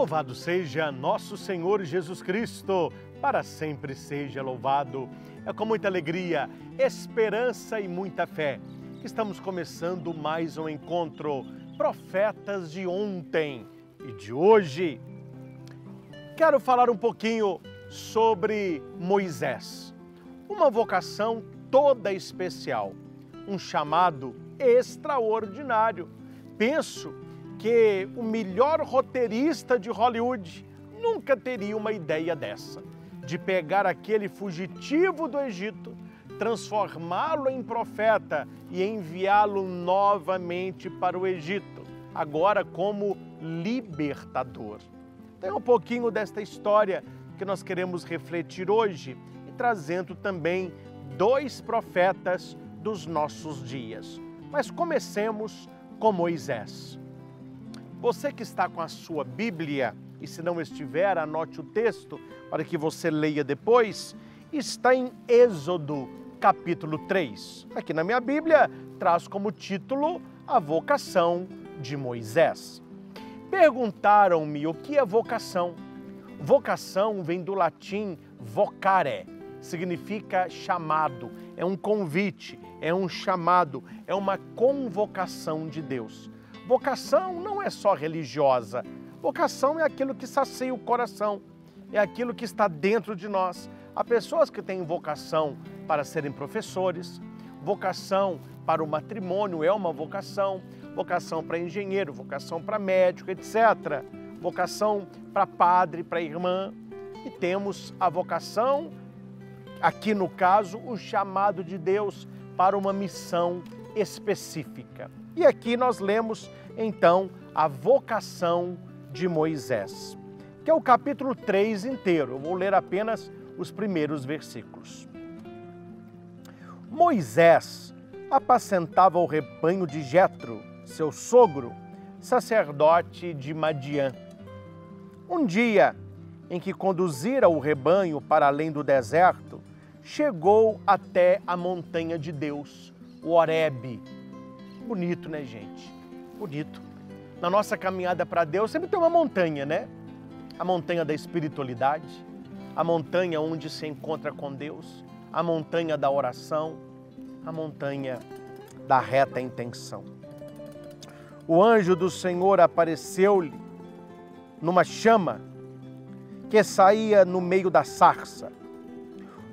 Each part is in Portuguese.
Louvado seja nosso Senhor Jesus Cristo, para sempre seja louvado. É com muita alegria, esperança e muita fé que estamos começando mais um encontro Profetas de ontem e de hoje. Quero falar um pouquinho sobre Moisés, uma vocação toda especial, um chamado extraordinário. Penso que o melhor roteirista de Hollywood nunca teria uma ideia dessa, de pegar aquele fugitivo do Egito, transformá-lo em profeta e enviá-lo novamente para o Egito, agora como libertador. Tem um pouquinho desta história que nós queremos refletir hoje e trazendo também dois profetas dos nossos dias. Mas comecemos com Moisés. Você que está com a sua Bíblia, e se não estiver, anote o texto para que você leia depois, está em Êxodo, capítulo 3. Aqui na minha Bíblia, traz como título a vocação de Moisés. Perguntaram-me o que é vocação. Vocação vem do latim vocare, significa chamado, é um convite, é um chamado, é uma convocação de Deus. Vocação não é só religiosa, vocação é aquilo que sacia o coração, é aquilo que está dentro de nós. Há pessoas que têm vocação para serem professores, vocação para o matrimônio é uma vocação, vocação para engenheiro, vocação para médico, etc. Vocação para padre, para irmã. E temos a vocação, aqui no caso, o chamado de Deus para uma missão específica. E aqui nós lemos, então, a vocação de Moisés, que é o capítulo 3 inteiro. Eu vou ler apenas os primeiros versículos. Moisés apacentava o rebanho de Jetro, seu sogro, sacerdote de Madiã. Um dia em que conduzira o rebanho para além do deserto, chegou até a montanha de Deus, o Horebe. Bonito, né, gente? Bonito. Na nossa caminhada para Deus sempre tem uma montanha, né? A montanha da espiritualidade, a montanha onde se encontra com Deus, a montanha da oração, a montanha da reta intenção. O anjo do Senhor apareceu-lhe numa chama que saía no meio da sarça.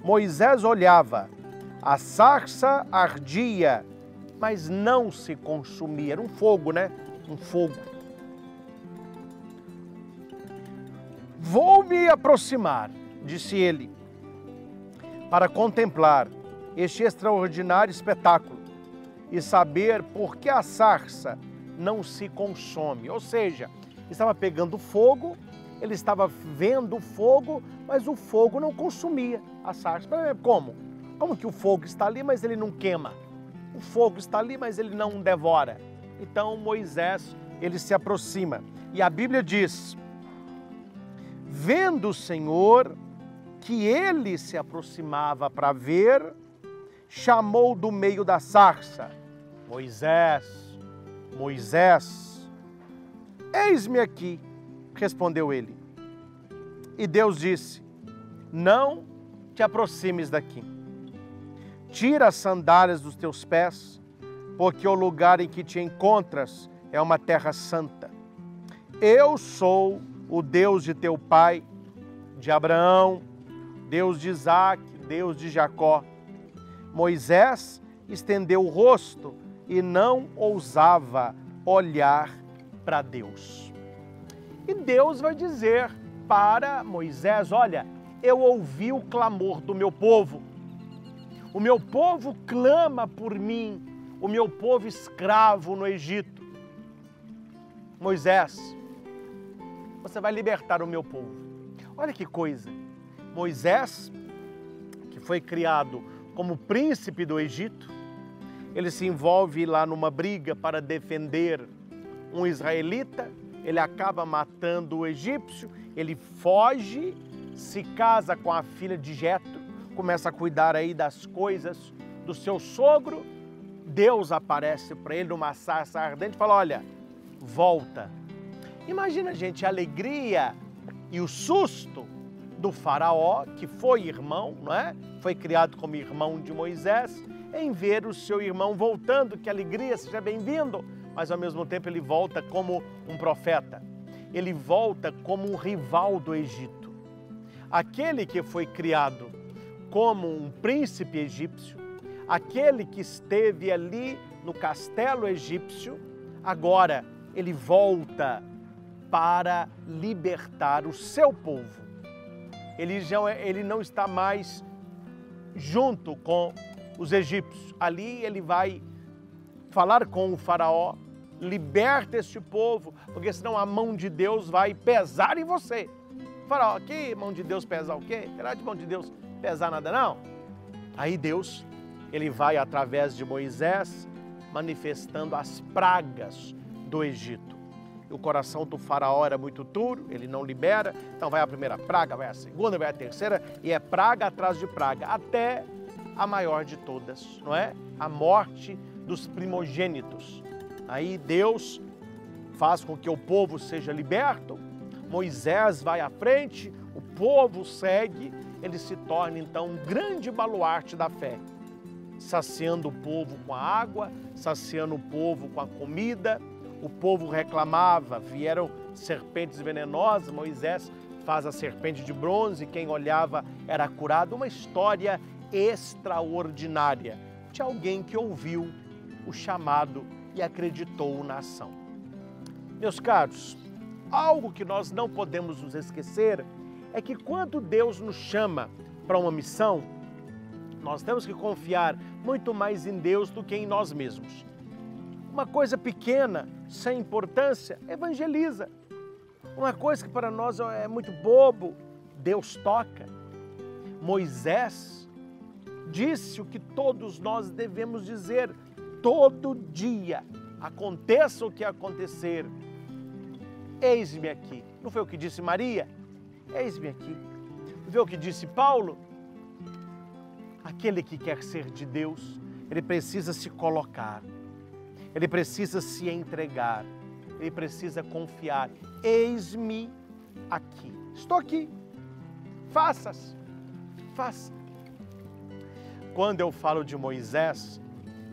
Moisés olhava, a sarça ardia, mas não se consumia. Era um fogo, né? Um fogo. Vou me aproximar, disse ele, para contemplar este extraordinário espetáculo e saber por que a sarça não se consome. Ou seja, estava pegando fogo, ele estava vendo o fogo, mas o fogo não consumia a sarça. Como? Como que o fogo está ali, mas ele não queima? O fogo está ali, mas ele não devora. Então Moisés, ele se aproxima. E a Bíblia diz, vendo o Senhor que ele se aproximava para ver, chamou do meio da sarça, Moisés, Moisés. Eis-me aqui, respondeu ele. E Deus disse, não te aproximes daqui. Tira as sandálias dos teus pés, porque o lugar em que te encontras é uma terra santa. Eu sou o Deus de teu pai, de Abraão, Deus de Isaque, Deus de Jacó. Moisés estendeu o rosto e não ousava olhar para Deus. E Deus vai dizer para Moisés, olha, eu ouvi o clamor do meu povo. O meu povo clama por mim, o meu povo escravo no Egito. Moisés, você vai libertar o meu povo. Olha que coisa. Moisés, que foi criado como príncipe do Egito, ele se envolve lá numa briga para defender um israelita, ele acaba matando o egípcio, ele foge, se casa com a filha de Jetro, começa a cuidar aí das coisas do seu sogro. Deus aparece para ele numa sarça ardente e fala, olha, volta. Imagina, gente, a alegria e o susto do faraó, que foi irmão, não é? Foi criado como irmão de Moisés, em ver o seu irmão voltando, que alegria, seja bem-vindo, mas ao mesmo tempo ele volta como um profeta, ele volta como um rival do Egito. Aquele que foi criado como um príncipe egípcio, aquele que esteve ali no castelo egípcio, agora ele volta para libertar o seu povo. Ele não está mais junto com os egípcios. Ali ele vai falar com o faraó, liberta este povo, porque senão a mão de Deus vai pesar em você. Faraó, que mão de Deus pesar o quê? Será de mão de Deus pesar nada não? Aí Deus, ele vai através de Moisés manifestando as pragas do Egito. O coração do faraó era muito duro, ele não libera, então vai a primeira praga, vai a segunda, vai a terceira, e é praga atrás de praga, até a maior de todas, não é? A morte dos primogênitos. Aí Deus faz com que o povo seja liberto, Moisés vai à frente, o povo segue, ele se torna então um grande baluarte da fé, saciando o povo com a água, saciando o povo com a comida. O povo reclamava, vieram serpentes venenosas, Moisés faz a serpente de bronze, quem olhava era curado. Uma história extraordinária de alguém que ouviu o chamado e acreditou na ação. Meus caros, algo que nós não podemos nos esquecer é que quando Deus nos chama para uma missão, nós temos que confiar muito mais em Deus do que em nós mesmos. Uma coisa pequena, sem importância, evangeliza. Uma coisa que para nós é muito bobo, Deus toca. Moisés disse o que todos nós devemos dizer todo dia. Aconteça o que acontecer, eis-me aqui. Não foi o que disse Maria? Eis-me aqui. Não foi o que disse Paulo? Aquele que quer ser de Deus, ele precisa se colocar. Ele precisa se entregar, ele precisa confiar. Eis-me aqui. Estou aqui. Faças. Faça. Quando eu falo de Moisés,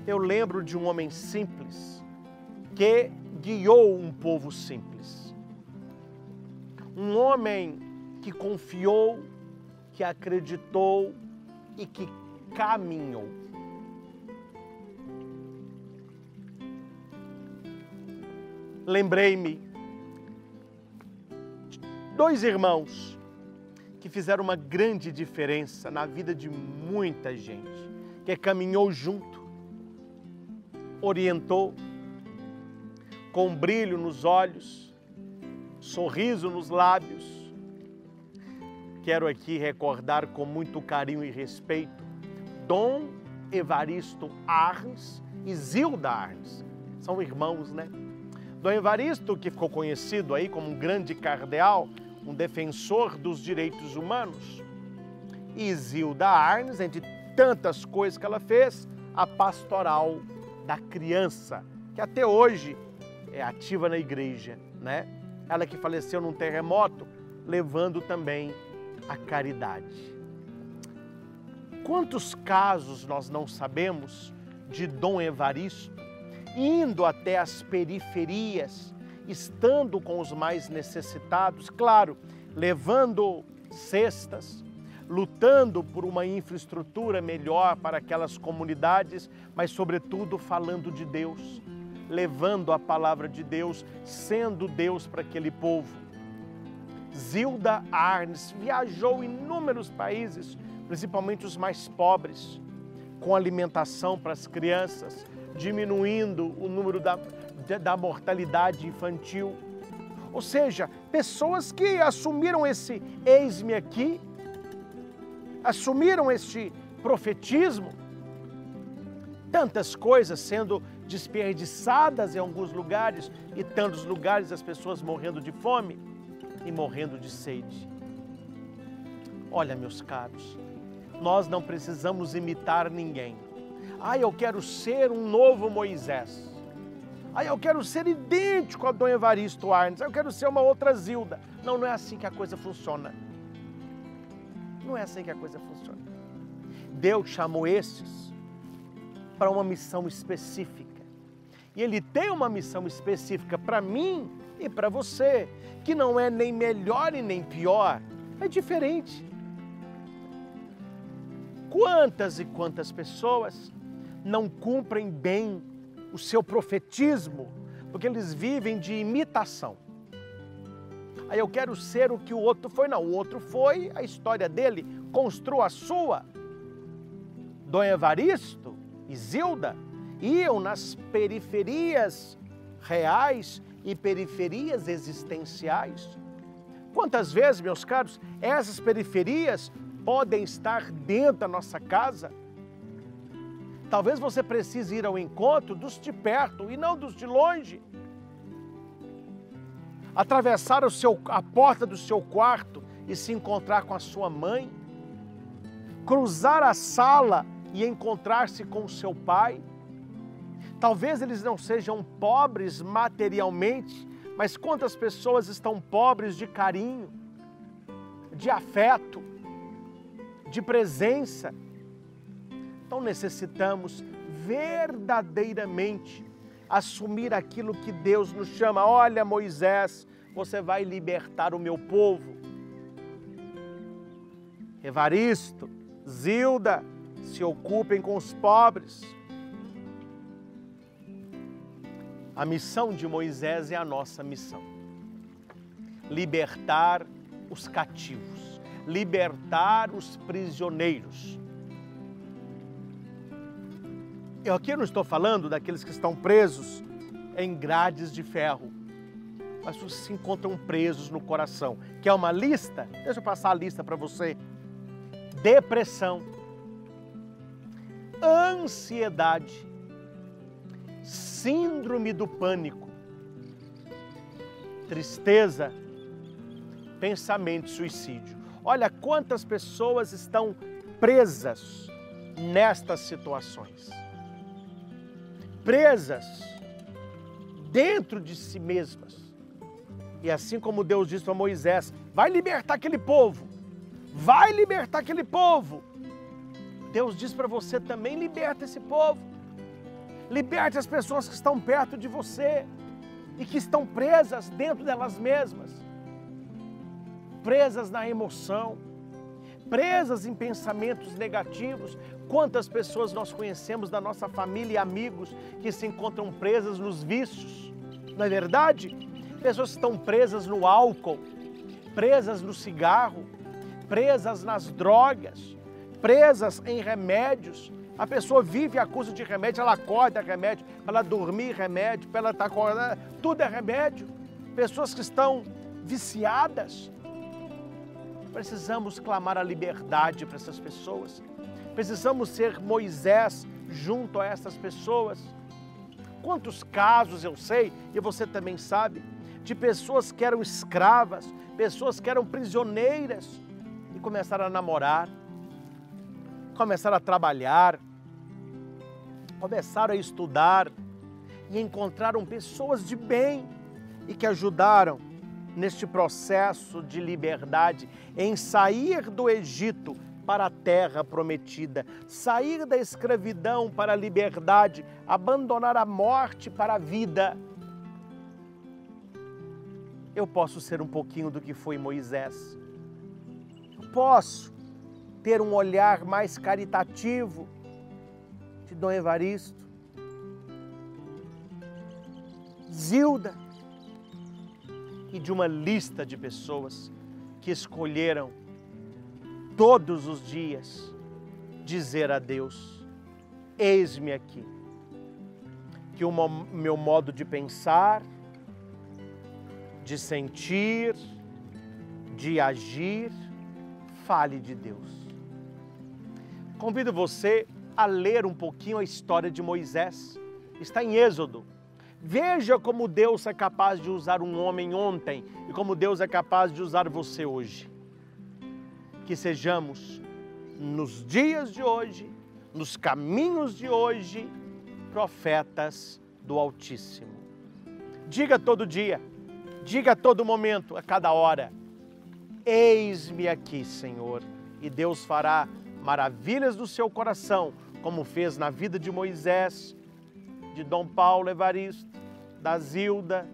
eu lembro de um homem simples que guiou um povo simples. Um homem que confiou, que acreditou e que caminhou. Lembrei-me de dois irmãos que fizeram uma grande diferença na vida de muita gente, que caminhou junto, orientou, com brilho nos olhos, sorriso nos lábios. Quero aqui recordar com muito carinho e respeito Dom Evaristo Arnes e Zilda Arnes. São irmãos, né? Dom Evaristo, que ficou conhecido aí como um grande cardeal, um defensor dos direitos humanos. E Zilda Arnes, entre tantas coisas que ela fez, a pastoral da criança, que até hoje é ativa na igreja, né? Ela que faleceu num terremoto, levando também a caridade. Quantos casos nós não sabemos de Dom Evaristo indo até as periferias, estando com os mais necessitados, claro, levando cestas, lutando por uma infraestrutura melhor para aquelas comunidades, mas sobretudo falando de Deus, levando a palavra de Deus, sendo Deus para aquele povo. Zilda Arnes viajou em inúmeros países, principalmente os mais pobres, com alimentação para as crianças, diminuindo o número da mortalidade infantil. Ou seja, pessoas que assumiram esse eis-me aqui, assumiram este profetismo, tantas coisas sendo desperdiçadas em alguns lugares e tantos lugares as pessoas morrendo de fome e morrendo de sede. Olha, meus caros, nós não precisamos imitar ninguém. Eu quero ser um novo Moisés. Aí eu quero ser idêntico a Dom Evaristo Arnes, eu quero ser uma outra Zilda. Não, não é assim que a coisa funciona. Não é assim que a coisa funciona. Deus chamou esses para uma missão específica. E Ele tem uma missão específica para mim e para você, que não é nem melhor e nem pior, é diferente. Quantas e quantas pessoas não cumprem bem o seu profetismo, porque eles vivem de imitação. Aí eu quero ser o que o outro foi. Não, o outro foi, a história dele, construa a sua. Dom Evaristo e Zilda iam nas periferias reais e periferias existenciais. Quantas vezes, meus caros, essas periferias podem estar dentro da nossa casa? Talvez você precise ir ao encontro dos de perto e não dos de longe. Atravessar a porta do seu quarto e se encontrar com a sua mãe. Cruzar a sala e encontrar-se com o seu pai. Talvez eles não sejam pobres materialmente, mas quantas pessoas estão pobres de carinho, de afeto, de presença. Então necessitamos verdadeiramente assumir aquilo que Deus nos chama. Olha, Moisés, você vai libertar o meu povo. Evaristo, Zilda, se ocupem com os pobres. A missão de Moisés é a nossa missão. Libertar os cativos, libertar os prisioneiros. Eu aqui não estou falando daqueles que estão presos em grades de ferro, mas os que se encontram presos no coração. Quer uma lista? Deixa eu passar a lista para você. Depressão, ansiedade, síndrome do pânico, tristeza, pensamento de suicídio. Olha quantas pessoas estão presas nestas situações. Presas dentro de si mesmas. E assim como Deus disse para Moisés, vai libertar aquele povo, vai libertar aquele povo. Deus diz para você também, liberta esse povo. Liberte as pessoas que estão perto de você e que estão presas dentro delas mesmas. Presas na emoção, presas em pensamentos negativos. Quantas pessoas nós conhecemos da nossa família e amigos que se encontram presas nos vícios, não é verdade? Pessoas que estão presas no álcool, presas no cigarro, presas nas drogas, presas em remédios. A pessoa vive à custa de remédio, ela acorda remédio, para ela dormir remédio, para ela estar acordada, tudo é remédio. Pessoas que estão viciadas. Precisamos clamar a liberdade para essas pessoas. Precisamos ser Moisés junto a essas pessoas. Quantos casos eu sei, e você também sabe, de pessoas que eram escravas, pessoas que eram prisioneiras e começaram a namorar, começaram a trabalhar, começaram a estudar e encontraram pessoas de bem e que ajudaram neste processo de liberdade, em sair do Egito para a terra prometida, sair da escravidão para a liberdade, abandonar a morte para a vida. Eu posso ser um pouquinho do que foi Moisés. Eu posso ter um olhar mais caritativo de Dom Evaristo, Zilda, e de uma lista de pessoas que escolheram todos os dias dizer a Deus, eis-me aqui, que o meu modo de pensar, de sentir, de agir, fale de Deus. Convido você a ler um pouquinho a história de Moisés, está em Êxodo. Veja como Deus é capaz de usar um homem ontem e como Deus é capaz de usar você hoje. Que sejamos, nos dias de hoje, nos caminhos de hoje, profetas do Altíssimo. Diga todo dia, diga a todo momento, a cada hora: eis-me aqui, Senhor. E Deus fará maravilhas do seu coração, como fez na vida de Moisés, de Dom Paulo Evaristo, da Zilda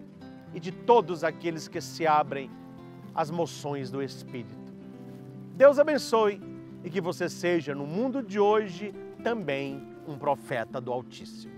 e de todos aqueles que se abrem às moções do Espírito. Deus abençoe e que você seja, no mundo de hoje, também um profeta do Altíssimo.